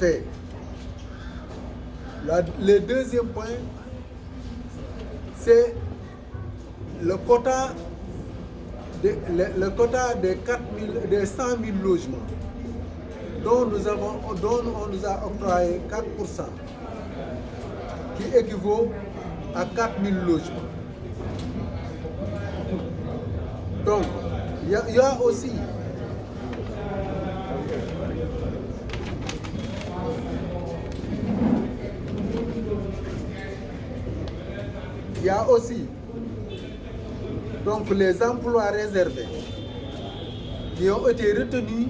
fait. Le deuxième point, c'est le quota des 100 000 logements dont on nous a octroyé 4%, qui équivaut à 4 000 logements. Donc, il y a aussi donc les emplois réservés qui ont été retenus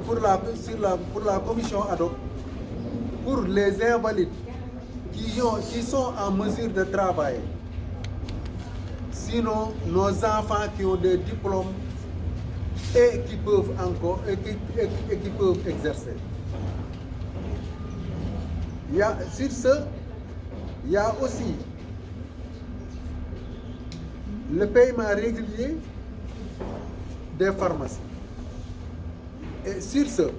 pour la commission ad hoc pour les invalides qui sont en mesure de travailler. Sinon, nos enfants qui ont des diplômes et qui peuvent encore et qui peuvent exercer. Sur ce, il y a aussi le paiement régulier des pharmacies. Et sur ce,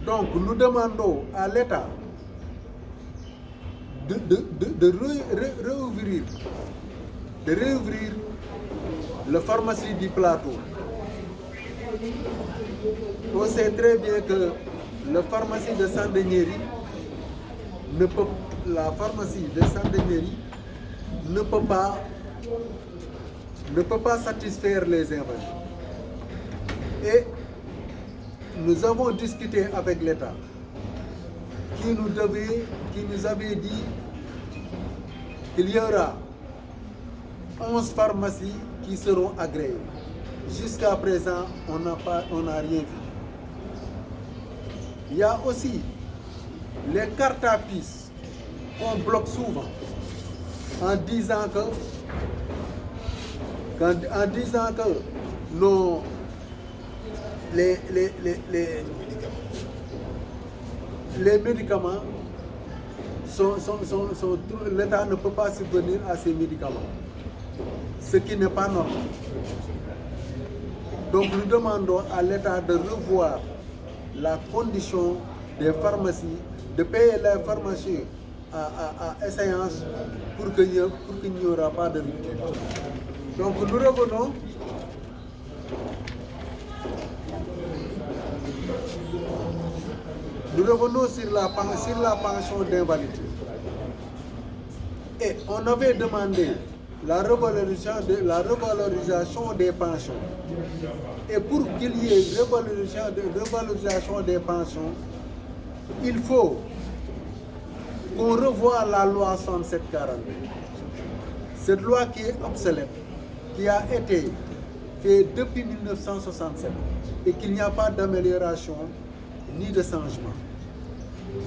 donc nous demandons à l'État de réouvrir la pharmacie du plateau. On sait très bien que la pharmacie de Sandiniéry ne peut pas satisfaire les invalides. Et nous avons discuté avec l'État qui nous avait dit qu'il y aura 11 pharmacies qui seront agréées. Jusqu'à présent, on n'a rien vu. Il y a aussi les cartes à puce qu'on bloque souvent en disant que les médicaments l'État ne peut pas subvenir à ces médicaments, ce qui n'est pas normal. Donc nous demandons à l'État de revoir la condition des pharmacies, de payer les pharmacies à échéance pour qu'il n'y aura pas de rupture. Donc nous revenons sur la pension d'invalidité. Et on avait demandé la revalorisation des pensions. Et pour qu'il y ait revalorisation des pensions, il faut qu'on revoie la loi 6742. Cette loi qui est obsolète, qui a été faite depuis 1967 et qu'il n'y a pas d'amélioration ni de changement.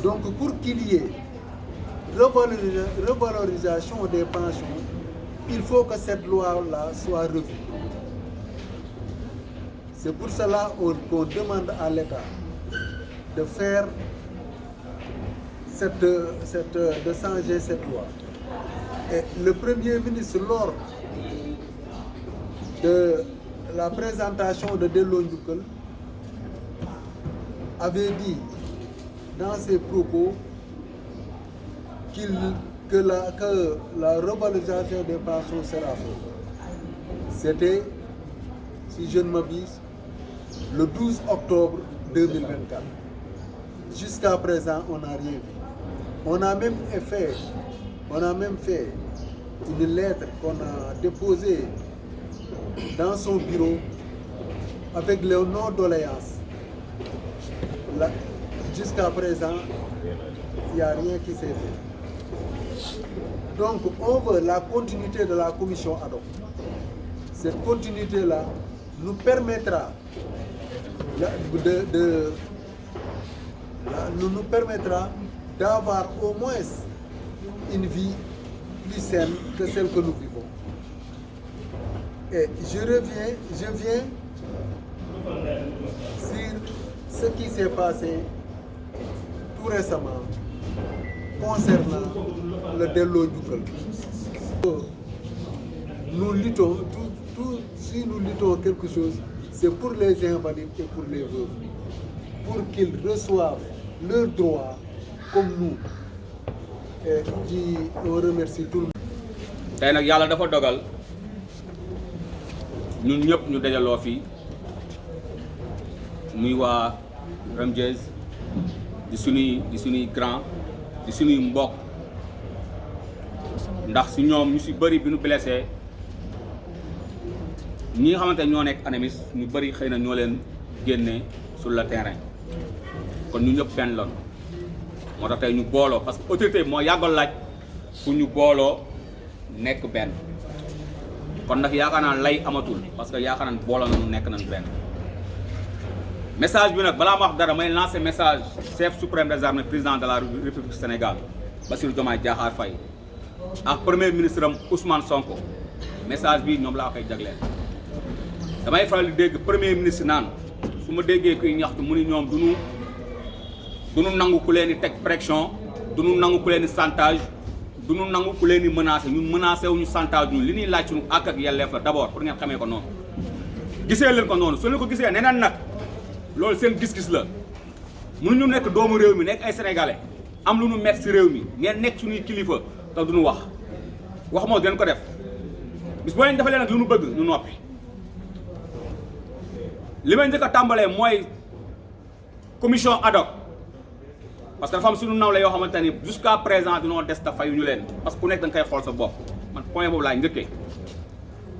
Donc pour qu'il y ait revalorisation des pensions, il faut que cette loi-là soit revue. C'est pour cela qu'on demande à l'État de faire de changer cette loi. Et le Premier ministre, lors de la présentation de Dello Ndoukel, avait dit dans ses propos que la revalorisation des pensions sera faite. C'était, si je ne m'abuse, le 12 octobre 2024. Jusqu'à présent, on n'a rien vu. On a même fait une lettre qu'on a déposée dans son bureau avec le nom doléance. Jusqu'à présent, il n'y a rien qui s'est fait. Donc, on veut la continuité de la commission ad hoc. Cette continuité-là nous permettra d'avoir au moins une vie plus saine que celle que nous vivons. Et je viens sur ce qui s'est passé tout récemment concernant le Dello Ndoukel. Nous luttons, si nous luttons quelque chose, c'est pour les invalides et pour les veuves. pour qu'ils reçoivent leurs droits comme nous. Et on remercie tout le monde. tey nag yàlla dafa dogal ñun ñëpp ñu dajaloo fii muy waa Ramdiez di suñuy grand di suñuy mbokk ndax si ñoom ñu si bëri bi ñu blessé ñi nga xamante ñoo nekk ANAMIS ñu bëri xëy na ñoo leen génne sur le terrain kon ñu ñëpp benn loon moo tax tey ñu booloo parce que autorité bi moo yàggal laaj pour ñu booloo nekk benn kon nag yaakaar naa lay amatul parce que yaakaar naa booloo nañu nekk nañu benn message bi nag balaa ma wax dara may lancer message chef suprême des armées président de la République du Sénégal Bassirou Diomaye Diakhar Faye ak premier ministre am Ousmane Sonko message bi ñoom laa koy jagleel damay faral di dégg premier ministre naan su ma déggee kuy ñaxtu mu ni ñoom duñu nangu ku leen di teg pression duñu nangu ku leen di chantage duñu nangu ku leen di menacé ñun menacé wu ñu chantage ñun li ñuy laaj suñu àq ak yelleef la d'abord pour ngeen xamee ko noonu gisee leen ko noonu su leen ko gisee neneen nag loolu seen gis-gis la mënuñu nekk doomu réew mi nekk ay sénégalais am lu ñu metti si réew mi ngeen nekk suñuy kilifa te duñu wax moo den ko def bis boo leen defalee nag lu ñu bëgg ñu noppi li may njëkk a tàmbalee mooy commission ad hoc parce que dafa am suñu nawle yoo xamante ni jusqu'à présent dinoo des ta fayu ñu leen parce que ku nekk da nga koy xool sa bopp man point boobu laay njëkkee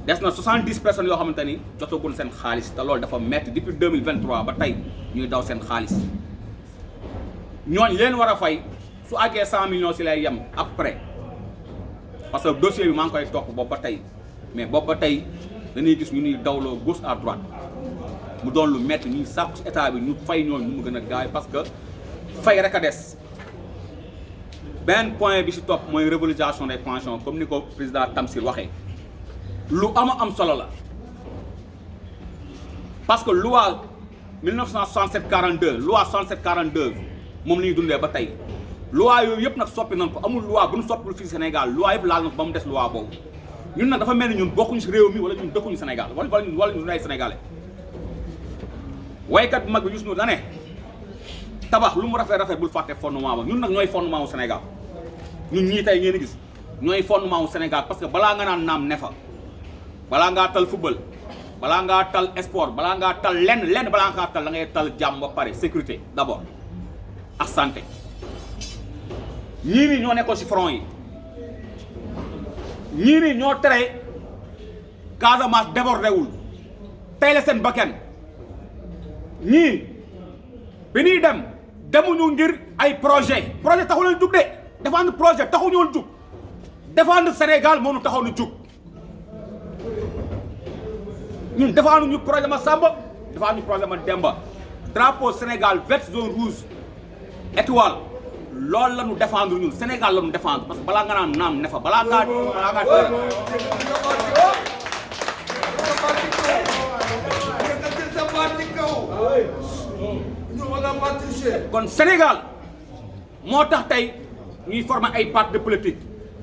des na 70 personnes yoo xamante ni jotagul seen xaalis te loolu dafa metti depuis 2023 ba tey ñuy daw seen xaalis ñooñ leen war a fay su àggee 100 millions si lay yem après parce que dossier bi maa ngi koy topp boobu ba tey mais boobu ba tey dañuy gis ñu ñuy dawloo gauche à droite mu doon lu metti ñuy sàkku si état bi ñu fay ñooñu ñu mu gën a gaaw parce que fay rek a des benn point bi si topp mooy revalorisation des pensions comme ni ko président Tamsir waxee lu am solo la parce que loi 1967 42 loi 67 42 moom la ñuy dundee ba tey loi yooyu yëpp nag soppi nañ ko amul loi bu ñu soppil fii Sénégal loi yëpp laal na ko ba mu des loi boobu ñun nag dafa mel ni ñun bokkuñu si réew mi wala ñun dëkkuñu Sénégal wala ñun ay sénégalais waykat bu mag bi Youssou Ndour da ne tabax lu mu rafet bul fàtte fondement ba ñun nag ñooy fondement wu Sénégal ñun ñii tey ngeen gis ñooy fondement wu Sénégal parce que balaa nga naan naam ne fa balaa ngaa tal football balaa ngaa tal sport balaa ngaa tal lenn balaa ngaa tal da ngay tal jàmm ba pare sécurité d'abord ak santé ñii nii ñoo nekkoon ci front yi ñii nii ñoo tere Casamance débordé wul tey la seen bakkan ñii bi ñuy demuñu ngir ay projet taxu leen jug de défendre projet taxu ñoon jug défendre Sénégal moo ñu taxaw na jug ñun défendre ñu projet ma Samba défendre ñu projet ma Demba drapeau Sénégal vert zone rouge étoile loolu la ñu défendre ñun Sénégal la ñu défendre parce que balaa nga naan naam ne fa balaa ngaa kon Sénégal moo tax tey ñuy former ay parti de politique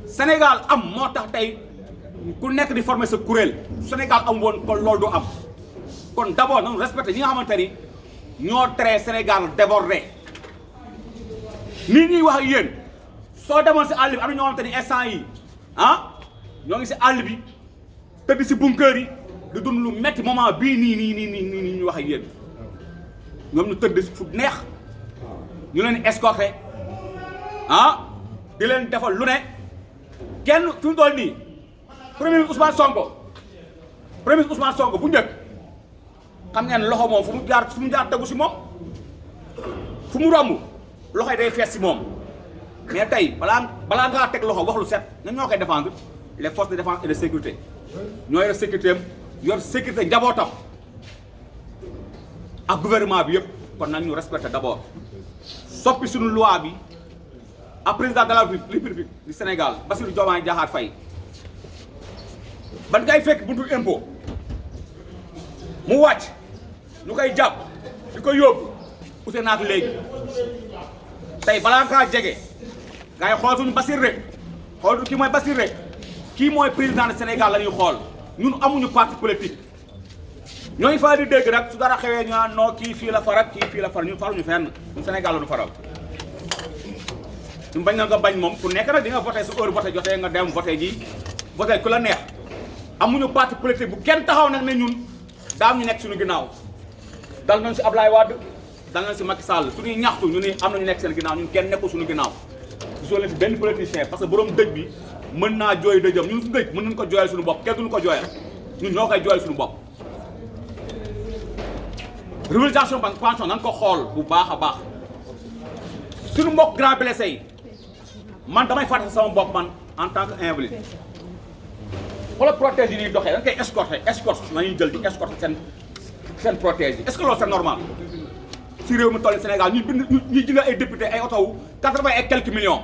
Sénégal am moo tax tey ku nekk di former sa kuréel Sénégal am woon kon loolu du am kon d'abord nañu respecté ñi nga xamante ni ñoo tere Sénégal débordé nii ñuy wax ak yéen soo demoon si àll bi am na ñoo xamante ni instant yi ñoo ngi si àll bi tëdd si bunker yi di dund lu metti moment bii nii ñu wax ak yéen ñoom ñu tëdd fu neex ñu leen escorté di leen defal lu ne kenn fi mu toll nii premier ministre Ousmane Sonko bu njëkk xam ngeen loxo moom fu mu jaar tegu si moom fu mu romb loxo yi day fees si moom mais tey balaa ngaa teg loxo wax lu set ñan ñoo koy défendre les forces de défense et de sécurité ñoo yor sécurité am yor sécurité njabootam ak gouvernement bi yëpp kon nañ ñu respecté d'abord soppi suñu loi bi ak président de la République du Sénégal Bassirou Diomaye Diakhar Faye ban ngay fekk buntu impôt mu wàcc ñu koy jàpp di ko yóbbu ute naak léegi tey balaa ngaa jege ngay xool suñu Bassirou rek xool kii mooy Bassirou rek kii mooy président du Sénégal la ñuy xool ñun amuñu parti politique ñooy fa di dégg rek su dara xewee ñu naan non kii fii la farak kii fii la far ñun faruñu fenn ñun Sénégal la ñu faral ñu bañ na nga bañ moom ku nekk nag di nga voté su heure voté jotee nga dem voté ji voté ku la neex amuñu parti politique bu kenn taxaw nag ne ñun daa am ñu nekk suñu ginnaaw dal nañ si Ablaye Wade dal nañ si Macky Sall suñuy ñaxtu ñu ni am nañu nekk seen ginnaaw ñun kenn nekkul suñu ginnaaw gisoo leen fi benn politicien parce que borom dëj bi mën naa jooy dëjëm ñun su dëj mën nañu ko jooyal suñu bopp kenn duñu ko jooyal ñun ñoo koy jooyal suñu bopp revalorisation banque pension nan ko xool bu baax a baax suñu mbokk grand blessé yi man damay fàtte sama bopp man en tant que invalide wala protège yi ñuy doxee dañ koy escorte nañuy jël di escorte seen protège yi est-ce que loolu c'est normal si réew mi toll Sénégal ñu jënd ay député ay oto wu 80 et quelques millions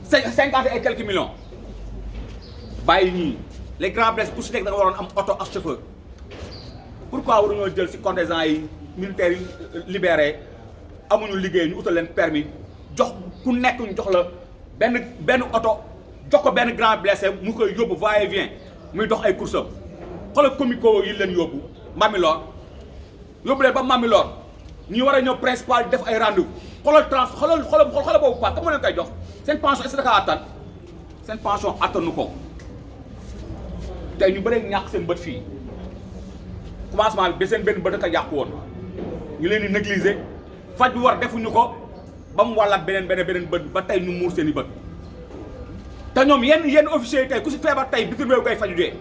50 et quelques millions bàyyi ñii les grands blessés ku si nekk da nga waroon am oto ak chauffeur pourquoi waruñoo jël si contingent yi militaires yi libéré amuñu liggéey ñu utal leen permis jox ku nekk ñu jox la benn oto jox ko benn grand blessé mu koy yóbbu va et vient muy dox ay courses am xoolal comico yi leen yóbbu Mamilor yóbbu leen ba Mamilor ñu war a ñëw principal def ay rendez-vous xoolal boobu pas comme leen koy jox seen pension est-ce que da attan seen pension attanu ko tey ñu bëree ñàkk seen bët fii commencement bi seen benn bët da yàqu woon ñu leen di négliger faj bi war defuñu ko ba mu wàllaat beneen bët ba tey ñu muur seen i bët te ñoom yenn officiers yi tey ku si feebar tey bitim réew koy faju jee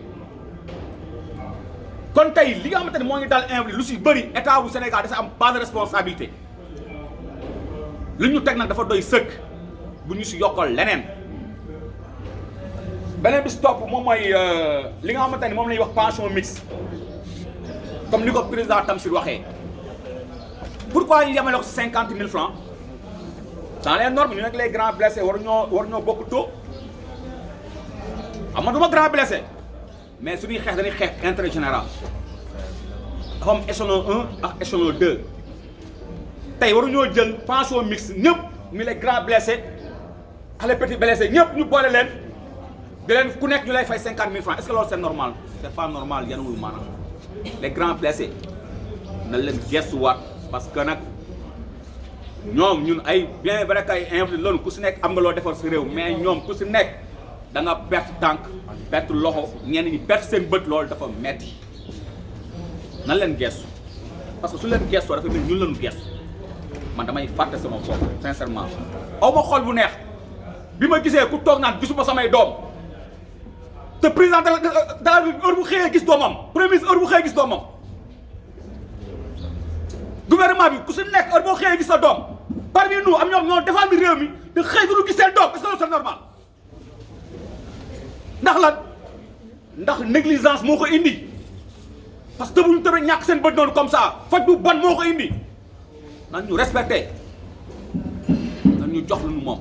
kon tey li nga xamante ne moo ngi dal invalide lu si bëri état bu Sénégal dafa am pas de responsabilité li ñu teg nag dafa doy sëkk bu ñu si yokkal leneen beneen bi si topp moom mooy li nga xamante ne moom la ñuy wax pension mixte comme ni ko président Tamsir waxee pourquoi ñu yemale ko si 50 000 francs dans les normes ñu nekk les grands blessés war ñoo bokk taux am na du ma grand blessé mais suñuy xeex dañuy xeex intérêt général dafa am échelon 1 ak échelon 2 tey waruñoo jël pension mixte ñëpp ñu les grands blessés ak les petits blessés ñëpp ñu boole leen di leen ku nekk ñu lay fay 50 000 francs est-ce que loolu c'est normal c'est pas normal yanuwul maanaam les grands blessés na leen gestuwaat parce que nag ñoom ñun ay bien vrai que ay invalides loolu ku si nekk am nga loo defar si réew mais ñoom ku si nekk da nga perte tànk perte loxo ñenn ñi perte seen bët loolu dafa metti nan leen gestu parce que su leen gestoo dafa mel ñun lañu gestu man damay fàtte sama bopp sincèrement aw ma xol bu neex bi ma gisee ku toog naan gisuma samay doom te président de la heure bu xëyee gis doomam premier ministre heure bu xëyee gis doomam gouvernement bi ku si nekk heure boo xëyee gis sa doom parmi nous am ñoom ñoo défendre réew mi te xëy du ñu gis seen doom est-ce que loolu c'est normal ndax lan ndax négligence moo ko indi parce que bu ñu tëbee ñàkk seen bët noonu comme ça faj bu bon moo ko indi nan ñu respecté nan ñu jox lu ñu moom.